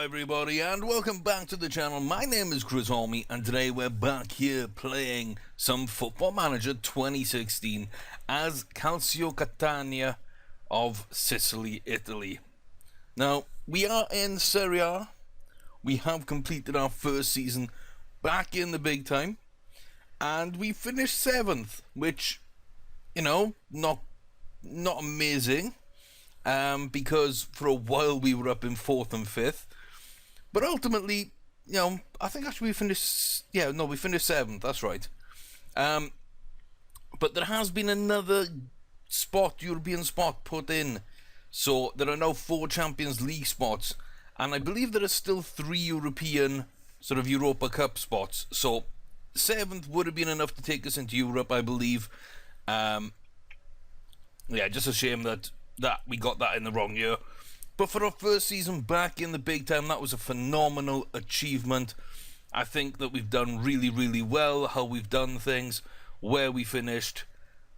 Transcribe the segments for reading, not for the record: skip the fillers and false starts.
everybody, and welcome back to the channel. My name is Chris Holme, and today we're back here playing some Football Manager 2016 as Calcio Catania of Sicily, Italy. Now, we are in Serie A. We have completed our first season back in the big time, and we finished 7th, which, you know, not amazing. Because for a while we were up in 4th and 5th. But ultimately, you know, I think actually we finished 7th, that's right. But there has been another European spot put in. So there are now 4 Champions League spots. And I believe there are still 3 European, sort of Europa Cup spots. So 7th would have been enough to take us into Europe, I believe. Just a shame that we got that in the wrong year. But for our first season back in the big time, that was a phenomenal achievement. I think that we've done really, really well, how we've done things, where we finished.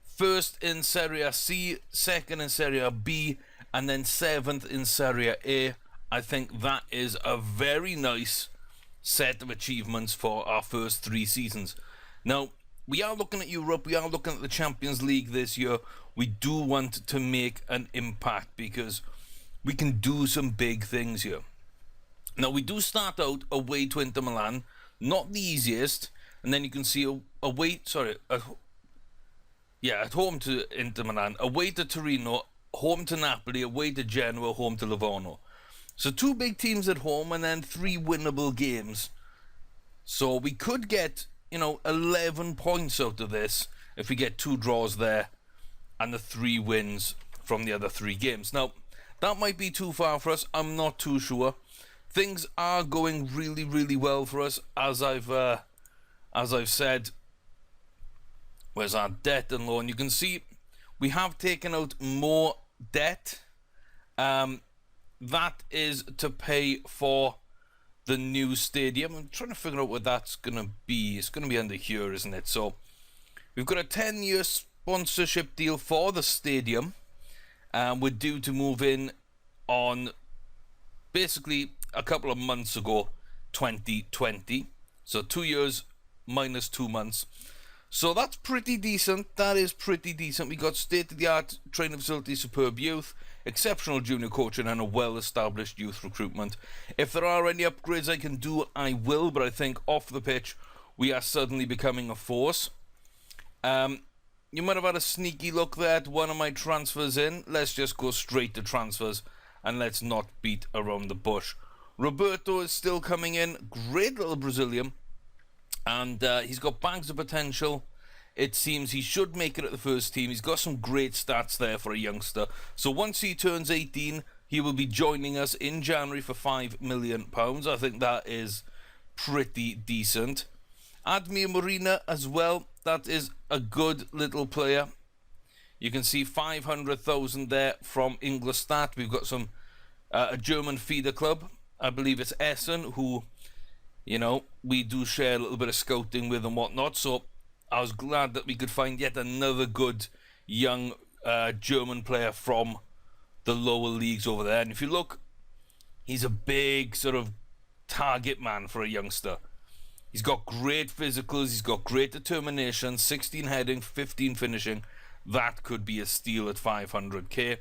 First in Serie C, second in Serie B, and then 7th in Serie A. I think that is a very nice set of achievements for our first 3 seasons. Now, we are looking at Europe, we are looking at the Champions League this year. We do want to make an impact because we can do some big things here. Now, we do start out away to Inter Milan, not the easiest, and then you can see at home to Inter Milan, away to Torino, home to Napoli, away to Genoa, home to Livorno. So 2 big teams at home and then 3 winnable games. So we could get, 11 points out of this if we get 2 draws there and the 3 wins from the other 3 games. Now, that might be too far for us. I'm not too sure. Things are going really, really well for us, as I've said. Where's our debt and loan? You can see we have taken out more debt. That is to pay for the new stadium. I'm trying to figure out what that's going to be. It's going to be under here, isn't it? So we've got a 10-year sponsorship deal for the stadium. We're due to move in on basically a couple of months ago, 2020. So 2 years minus 2 months. So that's pretty decent. That is pretty decent. We got state-of-the-art training facilities, superb youth, exceptional junior coaching, and a well-established youth recruitment. If there are any upgrades I can do, I will. But I think off the pitch, we are suddenly becoming a force. You might have had a sneaky look there at one of my transfers in. Let's just go straight to transfers and let's not beat around the bush. Roberto is still coming in. Great little Brazilian. And he's got bags of potential. It seems he should make it at the first team. He's got some great stats there for a youngster. So once he turns 18, he will be joining us in January for £5 million. I think that is pretty decent. Admir Marina as well. That is a good little player. You can see 500,000 there from Ingolstadt. We've got some a German feeder club. I believe it's Essen, who, we do share a little bit of scouting with and whatnot. So I was glad that we could find yet another good young German player from the lower leagues over there. And if you look, he's a big sort of target man for a youngster. He's got great physicals, he's got great determination, 16 heading, 15 finishing. That could be a steal at 500k.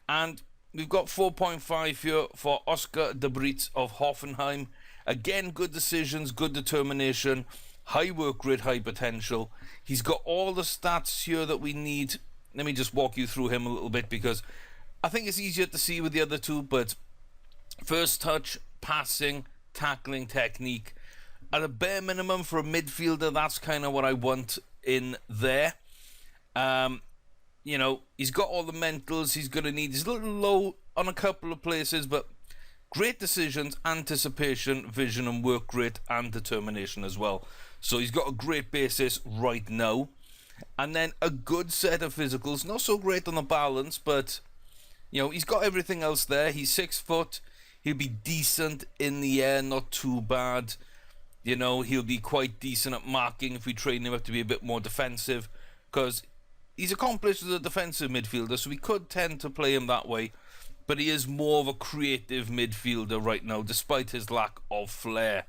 And we've got 4.5 here for Oscar de Brits of Hoffenheim. Again, good decisions, good determination, high work rate, high potential. He's got all the stats here that we need. Let me just walk you through him a little bit because I think it's easier to see with the other 2. But first touch, passing, tackling, technique. At a bare minimum for a midfielder, that's kind of what I want in there. He's got all the mentals he's going to need. He's a little low on a couple of places, but great decisions, anticipation, vision, and work rate, and determination as well. So he's got a great basis right now. And then a good set of physicals. Not so great on the balance, but, he's got everything else there. He's 6 foot. He'll be decent in the air, not too bad. He'll be quite decent at marking if we train him up to be a bit more defensive, because he's accomplished as a defensive midfielder, so we could tend to play him that way. but he is more of a creative midfielder right now, despite his lack of flair.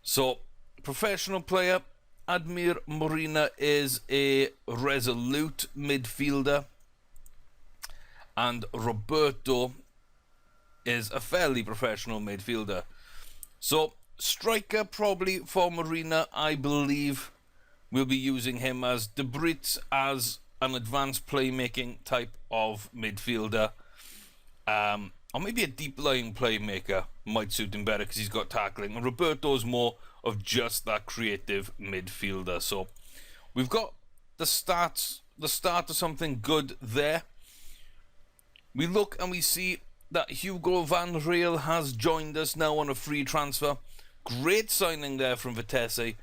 So, professional player, Admir Morina is a resolute midfielder, and Roberto is a fairly professional midfielder. So, striker probably for Morina, I believe we'll be using him as De Bruyne as an advanced playmaking type of midfielder. Or maybe a deep-lying playmaker might suit him better because he's got tackling. And Roberto's more of just that creative midfielder. So we've got the start of something good there. We look and we see that Hugo Van Riel has joined us now on a free transfer. Great signing there from Vitesse.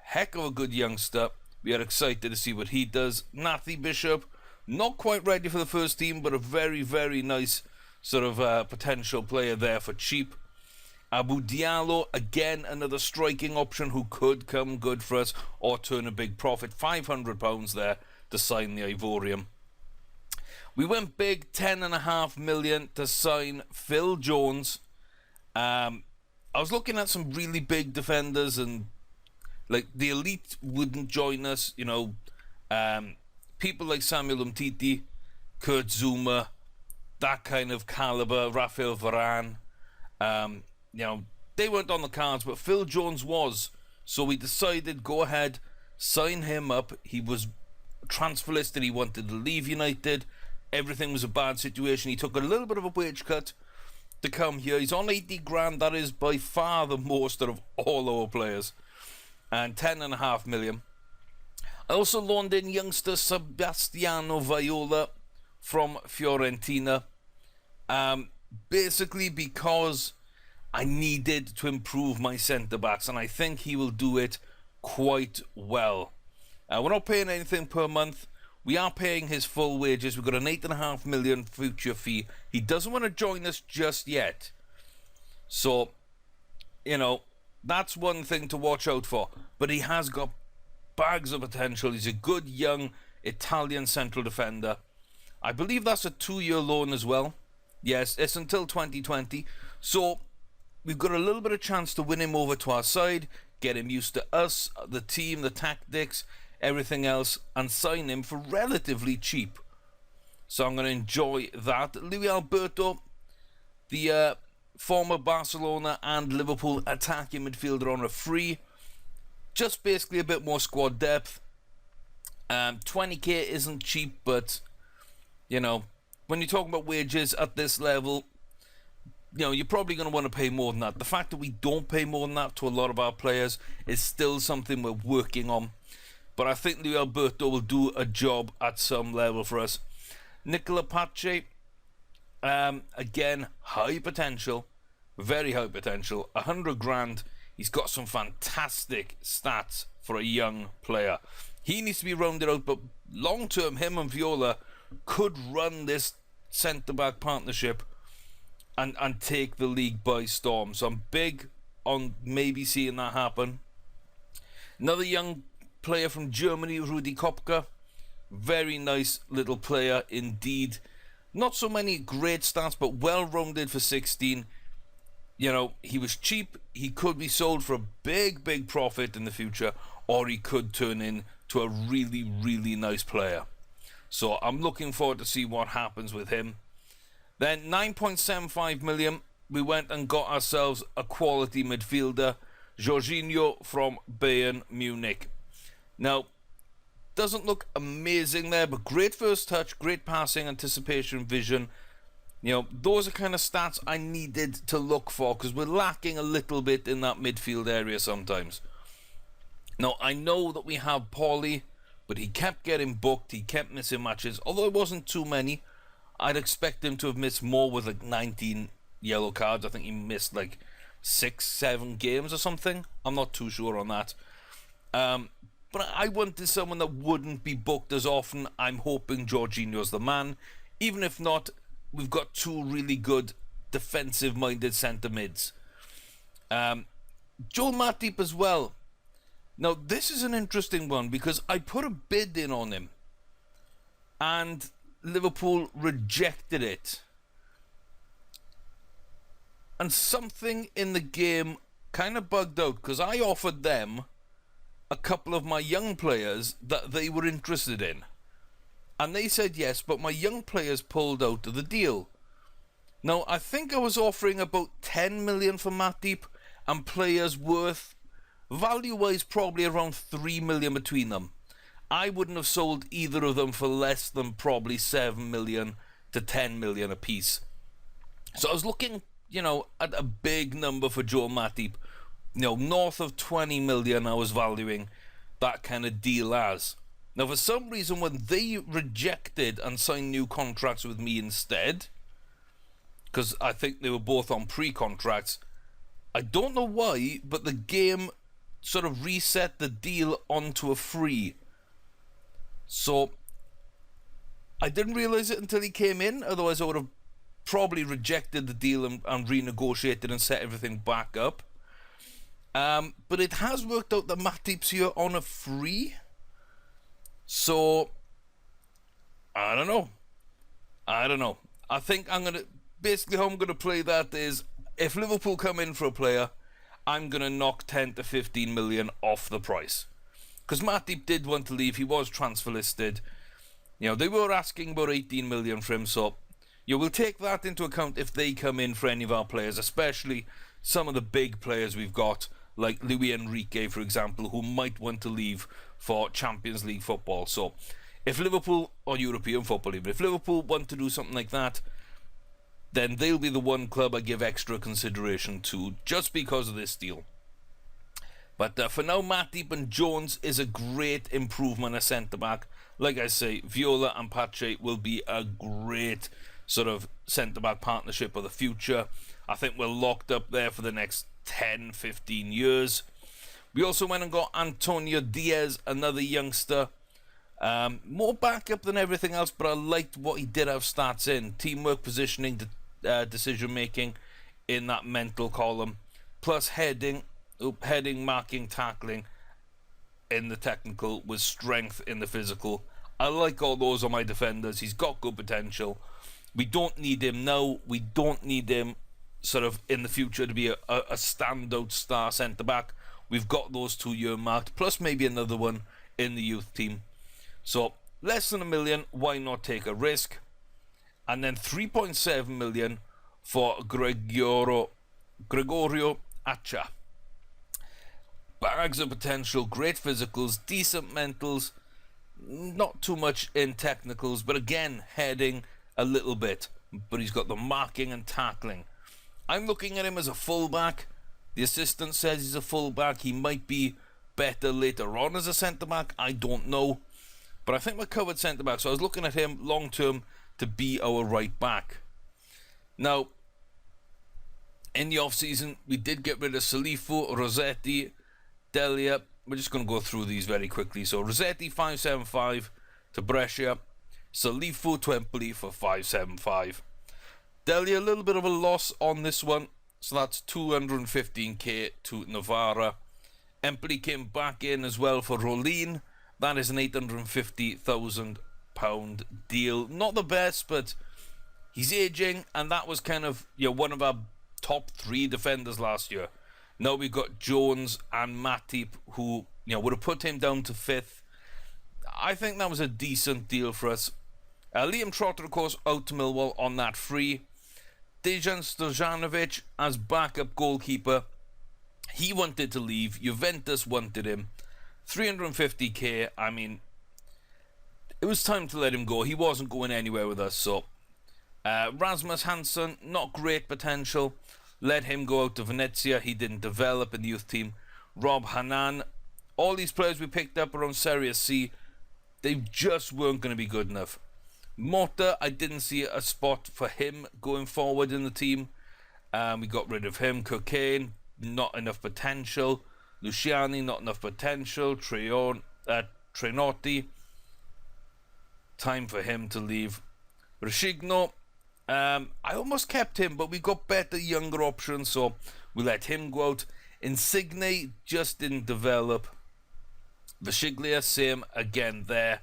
Heck of a good youngster. We are excited to see what he does. Nathy Bishop, not quite ready for the first team, but a very, very nice sort of potential player there for cheap. Abu Diallo, again, another striking option who could come good for us or turn a big profit. £500 there to sign the Ivorian. We went big, 10.5 million to sign Phil Jones. I was looking at some really big defenders, and like the elite wouldn't join us. You know, people like Samuel Umtiti, Kurt Zouma, that kind of caliber, Raphael Varane. You know, they weren't on the cards, but Phil Jones was. So we decided, go ahead, sign him up. He was transfer listed. He wanted to leave United. Everything was a bad situation. He took a little bit of a wage cut to come here. He's on 80 grand. That is by far the most out of all our players. And 10.5 million. I also loaned in youngster Sebastiano Viola from Fiorentina. Basically because I needed to improve my centre-backs, and I think he will do it quite well. We're not paying anything per month. We are paying his full wages. We've got an 8.5 million future fee. He doesn't want to join us just yet. So, you know, that's one thing to watch out for. But he has got bags of potential. He's a good young Italian central defender. I believe that's a 2-year loan as well. Yes, it's until 2020. So we've got a little bit of chance to win him over to our side, get him used to us, the team, the tactics, everything else, and sign him for relatively cheap. So I'm going to enjoy that. Luis Alberto, the former Barcelona and Liverpool attacking midfielder, on a free. Just basically a bit more squad depth. 20k isn't cheap, but, you know, when you're talking about wages at this level, you know, you're probably going to want to pay more than that. The fact that we don't pay more than that to a lot of our players is still something we're working on. But I think Luis Alberto will do a job at some level for us. Nicola Pache, again, high potential, very high potential, 100 grand. He's got some fantastic stats for a young player. He needs to be rounded out, but long term, him and Viola could run this centre-back partnership and take the league by storm. So I'm big on maybe seeing that happen. Another young player from Germany, Rudi Kopka. Very nice little player indeed. Not so many great stats, but well-rounded for 16. You know, he was cheap. He could be sold for a big profit in the future, or he could turn into a really, really nice player. So I'm looking forward to see what happens with him. Then 9.75 million, we went and got ourselves a quality midfielder, Jorginho from Bayern Munich. Now, doesn't look amazing there, but great first touch, great passing, anticipation, vision. You know, those are kind of stats I needed to look for, because we're lacking a little bit in that midfield area sometimes. Now, I know that we have Paulie, but he kept getting booked, he kept missing matches, although it wasn't too many. I'd expect him to have missed more with like 19 yellow cards. I think he missed like 6-7 games or something. I'm not too sure on that. But I wanted someone that wouldn't be booked as often. I'm hoping Jorginho's the man. Even if not, we've got two really good defensive-minded centre mids. Joel Matip as well. Now, this is an interesting one because I put a bid in on him and Liverpool rejected it. And something in the game kind of bugged out, because I offered them a couple of my young players that they were interested in. And they said yes, but my young players pulled out of the deal. Now, I think I was offering about 10 million for Matip, and players worth, value-wise, probably around 3 million between them. I wouldn't have sold either of them for less than probably 7 million to 10 million a piece. So I was looking, at a big number for Joe Matip. North of 20 million I was valuing that kind of deal as. Now, for some reason, when they rejected and signed new contracts with me instead, because I think they were both on pre-contracts, I don't know why, but the game sort of reset the deal onto a free. So I didn't realize it until he came in, otherwise I would have probably rejected the deal and renegotiated and set everything back up. But it has worked out that Matip's here on a free. So I don't know. I think how I'm going to play that is, if Liverpool come in for a player, I'm going to knock 10 to 15 million off the price. Because Matip did want to leave. He was transfer listed. They were asking about 18 million for him. So we'll take that into account if they come in for any of our players, especially some of the big players we've got, like Luis Enrique, for example, who might want to leave for Champions League football. So if Liverpool, or European football even, if Liverpool want to do something like that, then they'll be the one club I give extra consideration to, just because of this deal. But for now, Matip and Jones is a great improvement at centre-back. Like I say, Viola and Pache will be a great sort of centre-back partnership of the future. I think we're locked up there for the next 10, 15 years. We also went and got Antonio Diaz, another youngster. More backup than everything else, but I liked what he did have stats in. Teamwork, positioning, decision-making in that mental column. Plus heading, marking, tackling in the technical, with strength in the physical. I like all those on my defenders. He's got good potential. We don't need him now. We don't need him sort of in the future to be a standout star centre-back. We've got those two earmarked, plus maybe another one in the youth team. So less than $1 million, why not take a risk? And then 3.7 million for Gregorio Acha. Bags of potential, great physicals, decent mentals, not too much in technicals, but again, heading a little bit. But he's got the marking and tackling. I'm looking at him as a fullback. The assistant says he's a fullback. He might be better later on as a centre-back. I don't know. But I think we're covered centre-back. So I was looking at him long-term to be our right back. Now, in the off-season, we did get rid of Salifu, Rossetti, Delia. We're just going to go through these very quickly. So Rossetti, 575 to Brescia. Salifu to Empoli for 575. Delia, a little bit of a loss on this one. So that's 215k to Novara. Empoli came back in as well for Rolin. That is an £850,000 deal. Not the best, but he's aging, and that was kind of one of our top 3 defenders last year. Now we've got Jones and Matip, who would have put him down to 5th. I think that was a decent deal for us. Liam Trotter, of course, out to Millwall on that free. Dejan Stojanovic as backup goalkeeper. He wanted to leave. Juventus wanted him. 350k. I mean, it was time to let him go. He wasn't going anywhere with us. So Rasmus Hansen, not great potential. Let him go out to Venezia. He didn't develop in the youth team. Rob Hanan. All these players we picked up around Serie C, they just weren't going to be good enough. Mota, I didn't see a spot for him going forward in the team. We got rid of him. Cocaine, not enough potential. Luciani, not enough potential. Trenotti, time for him to leave. Rashigno, I almost kept him, but we got better, younger options, so we let him go out. Insigne just didn't develop. Vashiglia, same again there.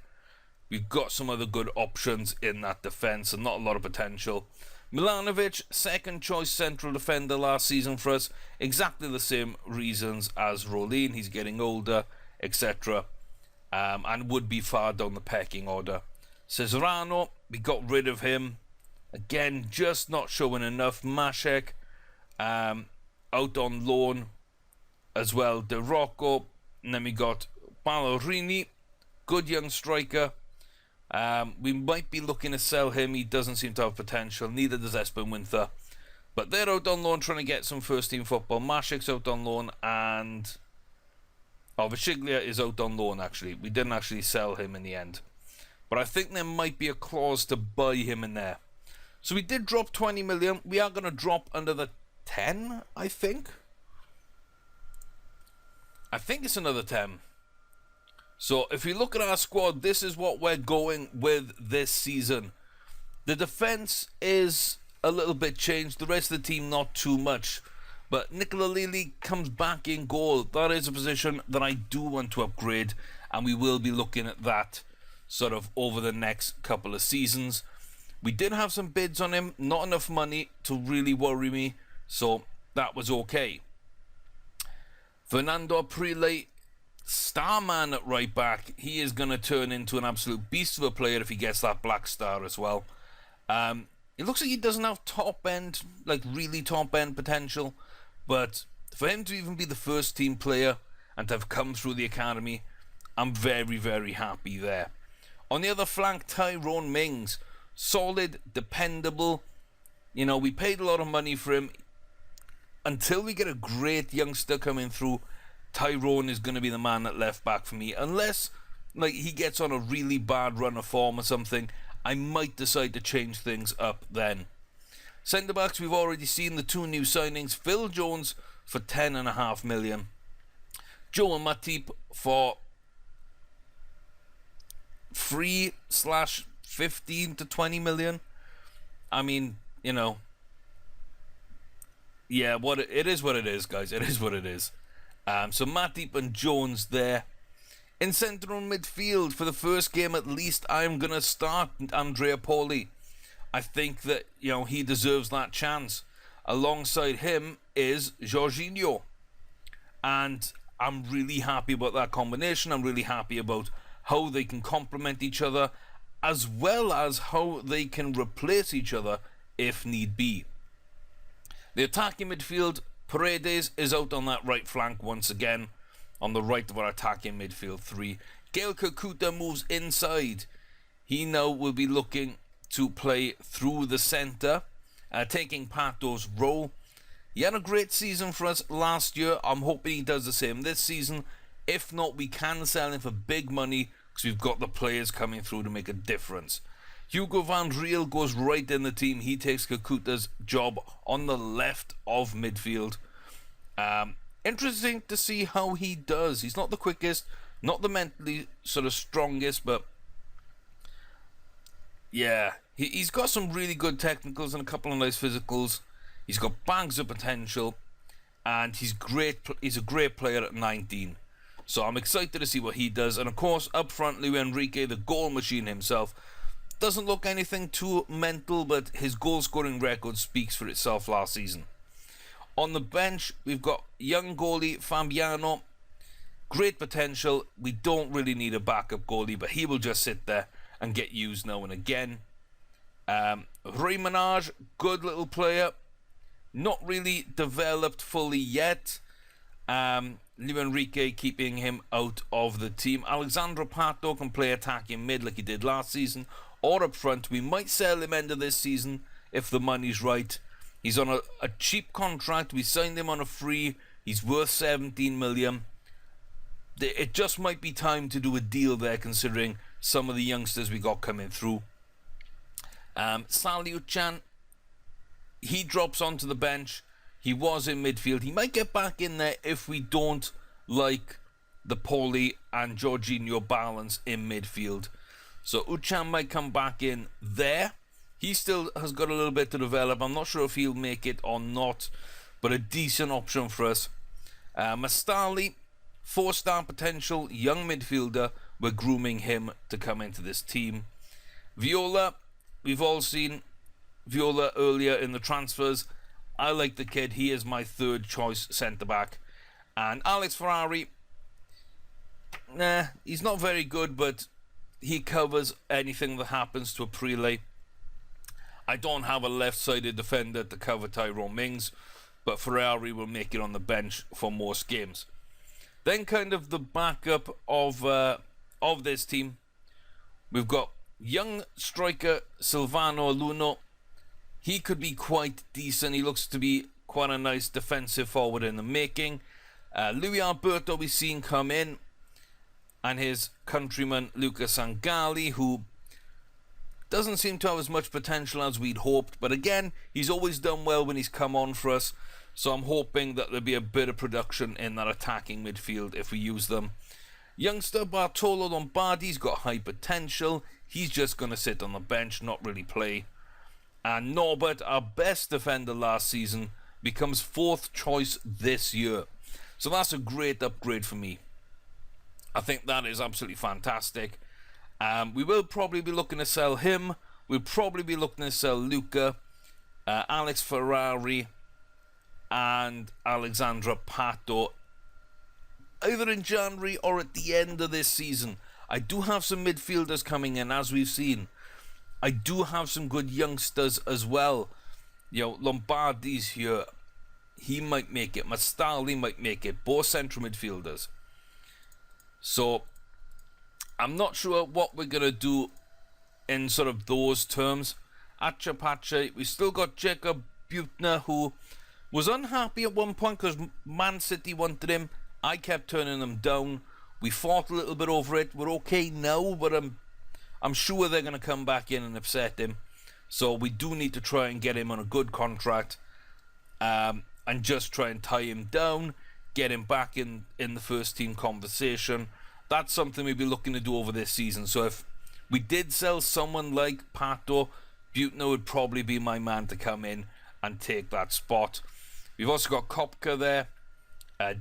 We've got some other good options in that defence and not a lot of potential. Milanovic, second choice central defender last season for us. Exactly the same reasons as Rolin. He's getting older, etc. And would be far down the pecking order. Cesarano, we got rid of him. Again, just not showing enough. Mashek, out on loan as well. De Rocco. And then we got Ballerini, good young striker. We might be looking to sell him. He doesn't seem to have potential. Neither does Espen Winther. But they're out on loan trying to get some first-team football. Mashek's out on loan, and Vigiglia is out on loan, actually. We didn't actually sell him in the end. But I think there might be a clause to buy him in there. So we did drop 20 million. We are going to drop under the 10, I think. I think it's another 10. So if you look at our squad, this is what we're going with this season. The defense is a little bit changed. The rest of the team, not too much. But Nicola Lili comes back in goal. That is a position that I do want to upgrade. And we will be looking at that sort of over the next couple of seasons. We did have some bids on him. Not enough money to really worry me. So that was okay. Fernando Aprile, Starman at right back. He is going to turn into an absolute beast of a player if he gets that black star as well. It looks like he doesn't have top end, like really top end potential, but for him to even be the first team player and to have come through the academy, I'm very, very happy there. On the other flank, Tyrone Mings, solid, dependable. You know, we paid a lot of money for him. Until we get a great youngster coming through, Tyrone is going to be the man at left back for me. Unless like he gets on a really bad run of form or something, I might decide to change things up then. Centre backs, we've already seen the two new signings. Phil Jones for 10.5 million. Joe and Matip for 3/15 to 20 million. I mean, you know, yeah, it is what it is, guys. It is what it is. So Matip and Jones there. In central midfield, for the first game at least, I'm going to start Andrea Poli. I think that, you know, he deserves that chance. Alongside him is Jorginho. And I'm really happy about that combination. I'm really happy about how they can complement each other, as well as how they can replace each other if need be. The attacking midfield, Paredes is out on that right flank once again, on the right of our attacking midfield three. Gael Kakuta moves inside. He now will be looking to play through the centre, taking Pato's role. He had a great season for us last year. I'm hoping he does the same this season. If not, we can sell him for big money because we've got the players coming through to make a difference. Hugo Van Riel goes right in the team. He takes Kakuta's job on the left of midfield. Interesting to see how he does. He's not the quickest, not the mentally sort of strongest, but yeah, he's got some really good technicals and a couple of nice physicals. He's got bags of potential, and he's great. He's a great player at 19. So I'm excited to see what he does. And of course, up front, Luis Enrique, the goal machine himself. Doesn't look anything too mental, but his goal-scoring record speaks for itself last season. On the bench, we've got young goalie Fabiano. Great potential. We don't really need a backup goalie, but he will just sit there and get used now and again. Rui Menage, good little player. Not really developed fully yet. Luis Enrique keeping him out of the team. Alexandro Pato can play attacking mid like he did last season, or up front. We might sell him end of this season if the money's right. He's on a cheap contract. We signed him on a free. He's worth 17 million. It just might be time to do a deal there, considering some of the youngsters we got coming through. Saliuchan, he drops onto the bench. He was in midfield. He might get back in there if we don't like the Poli and Jorginho balance in midfield. So Uchan might come back in there. He still has got a little bit to develop. I'm not sure if he'll make it or not, but a decent option for us. Mastali, 4-star potential, young midfielder. We're grooming him to come into this team. Viola, we've all seen. Viola earlier in the transfers. I like the kid. He is my third choice centre-back. And Alex Ferrari, he's not very good, but he covers anything that happens to a Prelay. I don't have a left-sided defender to cover Tyrone Mings, but Ferrari will make it on the bench for most games. Then kind of the backup of this team, we've got young striker Silvano Luno. He could be quite decent. He looks to be quite a nice defensive forward in the making. Louis Alberto we've seen come in, and his countryman Lucas Sangali, who doesn't seem to have as much potential as we'd hoped, but again, he's always done well when he's come on for us, so I'm hoping that there'll be a bit of production in that attacking midfield if we use them. Youngster Bartolo Lombardi's got high potential. He's just going to sit on the bench, not really play. And Norbert, our best defender last season, becomes fourth choice this year. So that's a great upgrade for me. I think that is absolutely fantastic. We will probably be looking to sell him. We'll probably be looking to sell Luca, Alex Ferrari, and Alexandra Pato, either in January or at the end of this season. I do have some midfielders coming in, as we've seen. I do have some good youngsters as well. You know, Lombardi's here. He might make it. Mastali might make it. Both central midfielders. So, I'm not sure what we're going to do in sort of those terms. Achapacha, we still got Jacob Butner, who was unhappy at one point because Man City wanted him. I kept turning them down. We fought a little bit over it. We're okay now, but I'm sure they're going to come back in and upset him. So we do need to try and get him on a good contract, and just try and tie him down, get him back in the first team conversation. That's something we'll be looking to do over this season. So if we did sell someone like Pato, Butner would probably be my man to come in and take that spot. We've also got Kopka there,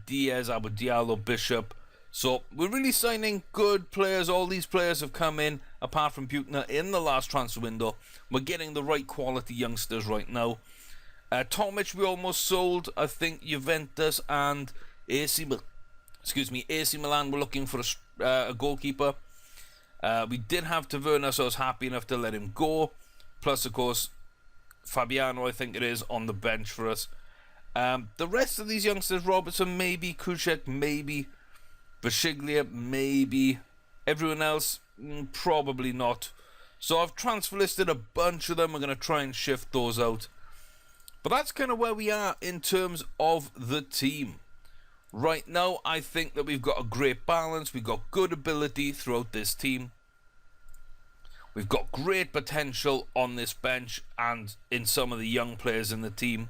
Diaz, Abu Diallo, Bishop. So we're really signing good players. All these players have come in, apart from Butner, in the last transfer window. We're getting the right quality youngsters right now. Tomic we almost sold. I think Juventus and AC Milan were looking for a goalkeeper. We did have Taverna, so I was happy enough to let him go. Plus, of course, Fabiano, I think it is, on the bench for us. The rest of these youngsters, Robertson, maybe. Kushek, maybe. Bashiglia, maybe. Everyone else, probably not. So I've transfer listed a bunch of them. We're going to try and shift those out. But that's kind of where we are in terms of the team. Right now, I think that we've got a great balance. We've got good ability throughout this team. We've got great potential on this bench and in some of the young players in the team.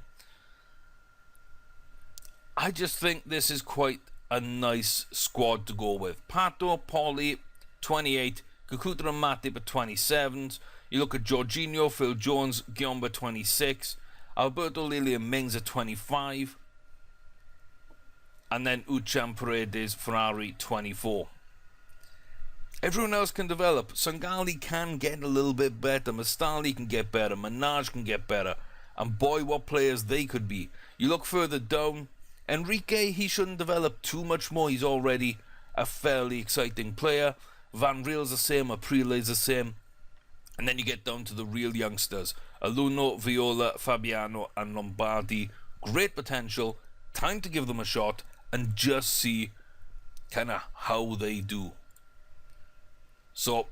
I just think this is quite a nice squad to go with. Pato, Pauly, 28. Kukuta and Matip at 27. You look at Jorginho, Phil Jones, Giomba, 26. Alberto Lili and Mings at 25. And then Ucham, Paredes, Ferrari, 24. Everyone else can develop. Sangali can get a little bit better. Mastali can get better. Minaj can get better. And boy, what players they could be. You look further down. Enrique, he shouldn't develop too much more. He's already a fairly exciting player. Van Riel's the same. Aprile's the same. And then you get down to the real youngsters. Aluno, Viola, Fabiano, and Lombardi. Great potential. Time to give them a shot and just see kind of how they do. So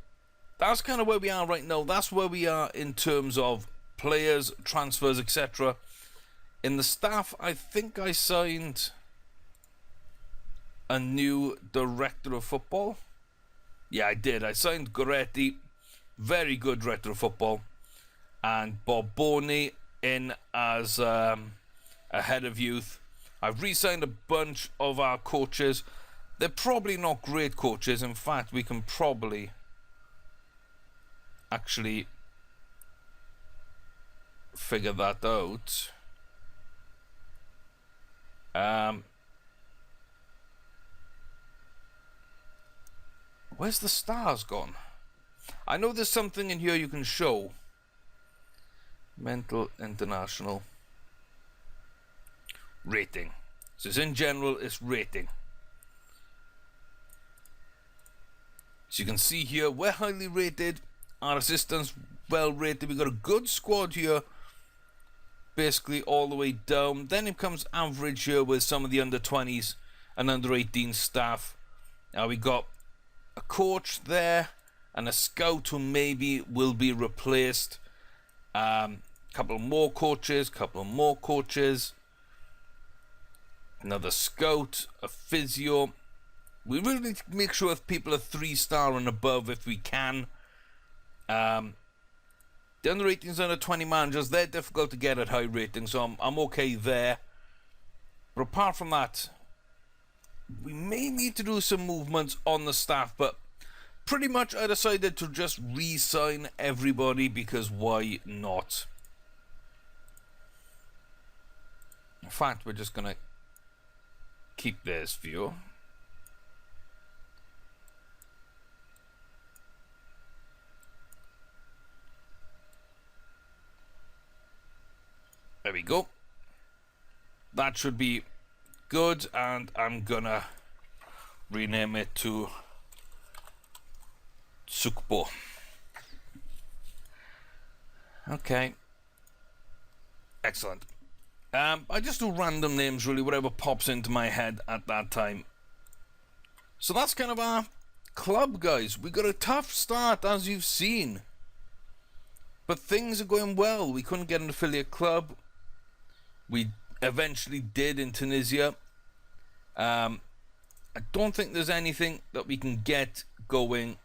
that's kind of where we are right now. That's where we are in terms of players, transfers, etc. In the staff, I think I signed a new director of football. Yeah, I did. I signed Goretti, very good director of football, and Bob Boney in as a head of youth. I've re-signed a bunch of our coaches. They're probably not great coaches. In fact, we can probably actually figure that out. Where's the stars gone? I know there's something in here you can show. Mental international rating. So it's in general, it's rating. So you can see here, we're highly rated. Our assistants well rated. We've got a good squad here. Basically all the way down. Then it comes average here with some of the under 20s and under 18 staff. Now we got a coach there and a scout who maybe will be replaced. Couple more coaches, another scout, a physio. We really need to make sure if people are 3-star and above if we can. The under 18s, under 20 managers, they're difficult to get at high ratings, so I'm okay there. But apart from that, we may need to do some movements on the staff, but pretty much I decided to just re-sign everybody because why not? In fact, we're just gonna keep this view. There we go. That should be good, and I'm gonna rename it to Sukbo. Okay. Excellent. I just do random names, really, whatever pops into my head at that time. So that's kind of our club, guys. We got a tough start, as you've seen. But things are going well. We couldn't get an affiliate club. We eventually did in Tunisia. I don't think there's anything that we can get going.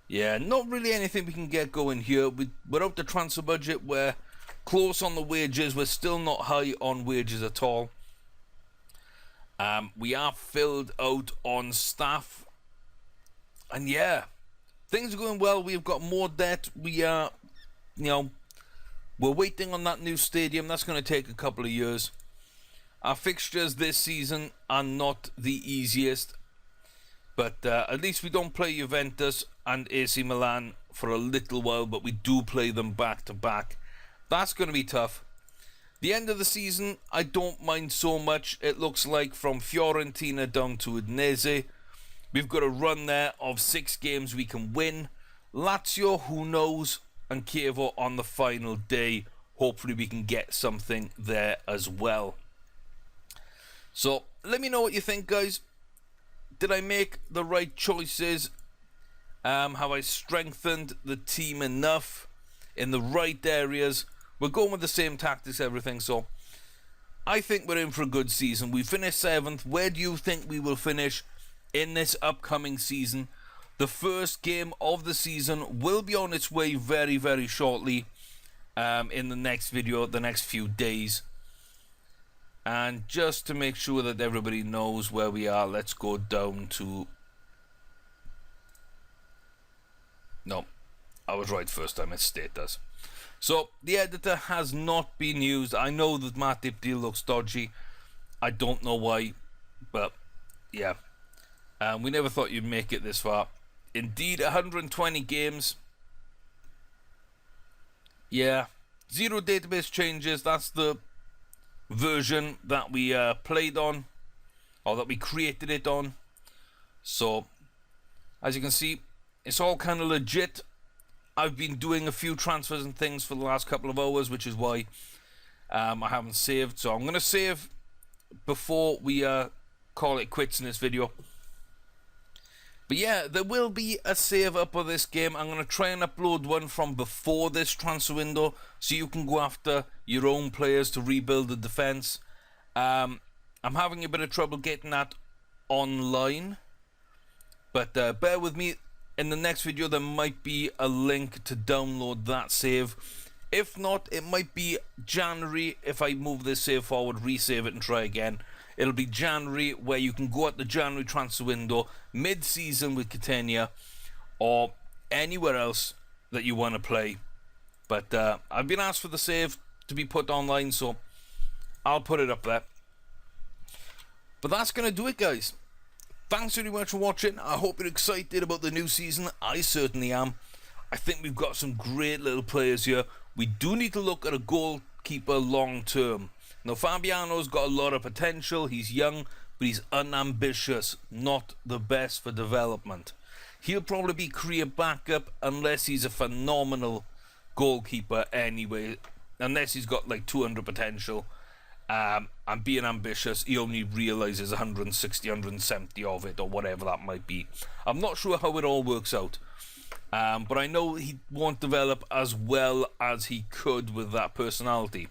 Yeah, not really anything we can get going here. We're out the transfer budget. We're close on the wages. We're still not high on wages at all. We are filled out on staff. And yeah, things are going well. We've got more debt. We are, we're waiting on that new stadium. That's going to take a couple of years. Our fixtures this season are not the easiest. But at least we don't play Juventus and AC Milan for a little while. But we do play them back to back. That's going to be tough. The end of the season, I don't mind so much. It looks like from Fiorentina down to Udinese. We've got a run there of 6 games we can win. Lazio, who knows? And Chievo on the final day. Hopefully we can get something there as well. So let me know what you think, guys. Did I make the right choices? Have I strengthened the team enough in the right areas? We're going with the same tactics, everything. So I think we're in for a good season. We finished 7th. Where do you think we will finish in this upcoming season? The first game of the season will be on its way very, very shortly in the next video, the next few days. And just to make sure that everybody knows where we are, let's go down to... No, I was right first time, it's status. So, the editor has not been used. I know that Matip deal looks dodgy. I don't know why, but yeah. We never thought you'd make it this far. Indeed, 120 games. Yeah. 0 database changes. That's the version that we played on. Or that we created it on. So, as you can see, it's all kind of legit. I've been doing a few transfers and things for the last couple of hours, which is why I haven't saved. So I'm going to save before we call it quits in this video. But yeah, there will be a save up of this game. I'm going to try and upload one from before this transfer window so you can go after your own players to rebuild the defense. I'm having a bit of trouble getting that online. But bear with me. In the next video, there might be a link to download that save. If not, it might be January. If I move this save forward, resave it and try again. It'll be January, where you can go at the January transfer window, mid-season with Catania, or anywhere else that you want to play. But I've been asked for the save to be put online, so I'll put it up there. But that's going to do it, guys. Thanks very much for watching. I hope you're excited about the new season. I certainly am. I think we've got some great little players here. We do need to look at a goalkeeper long term. Now, Fabiano's got a lot of potential. He's young, but he's unambitious, not the best for development. He'll probably be career backup unless he's a phenomenal goalkeeper anyway. Unless he's got like 200 potential. And being ambitious, he only realises 160, 170 of it, or whatever that might be. I'm not sure how it all works out. But I know he won't develop as well as he could with that personality.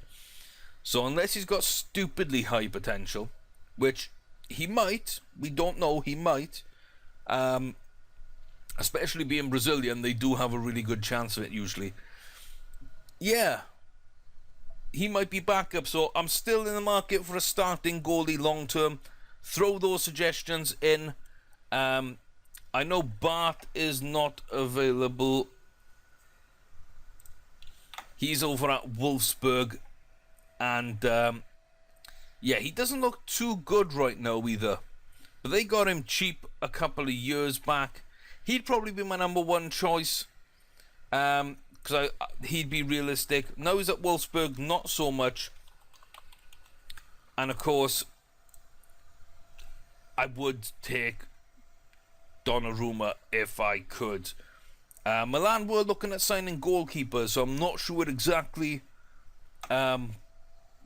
So unless he's got stupidly high potential, which he might, we don't know, he might, especially being Brazilian, they do have a really good chance of it usually. Yeah, he might be backup, so I'm still in the market for a starting goalie long term. Throw those suggestions in. I know Bart is not available. He's over at Wolfsburg. And, yeah, he doesn't look too good right now either. But they got him cheap a couple of years back. He'd probably be my number one choice. Because he'd be realistic. Now he's at Wolfsburg, not so much. And, of course, I would take Donnarumma if I could. Milan were looking at signing goalkeepers, so I'm not sure exactly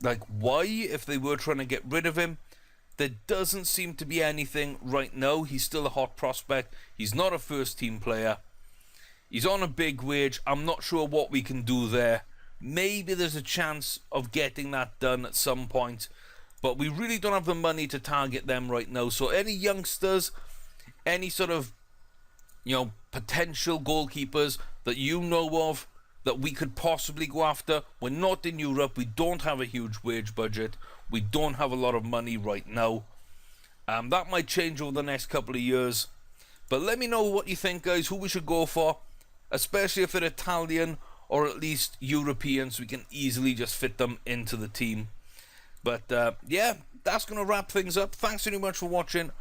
like why, if they were trying to get rid of him. There doesn't seem to be anything right now. He's still a hot prospect. He's not a first team player. He's on a big wage. I'm not sure what we can do there. Maybe there's a chance of getting that done at some point, but we really don't have the money to target them right now. So any youngsters, any sort of, potential goalkeepers that you know of that we could possibly go after. We're not in Europe. We don't have a huge wage budget. We don't have a lot of money right now. That might change over the next couple of years. But let me know what you think, guys, who we should go for, especially if they're Italian or at least Europeans. We can easily just fit them into the team. But, yeah, that's going to wrap things up. Thanks very much for watching.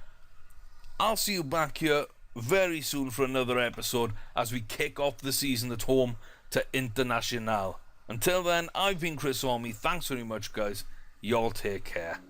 I'll see you back here very soon for another episode as we kick off the season at home to Internacional. Until then, I've been Chris Orme. Thanks very much, guys. Y'all take care.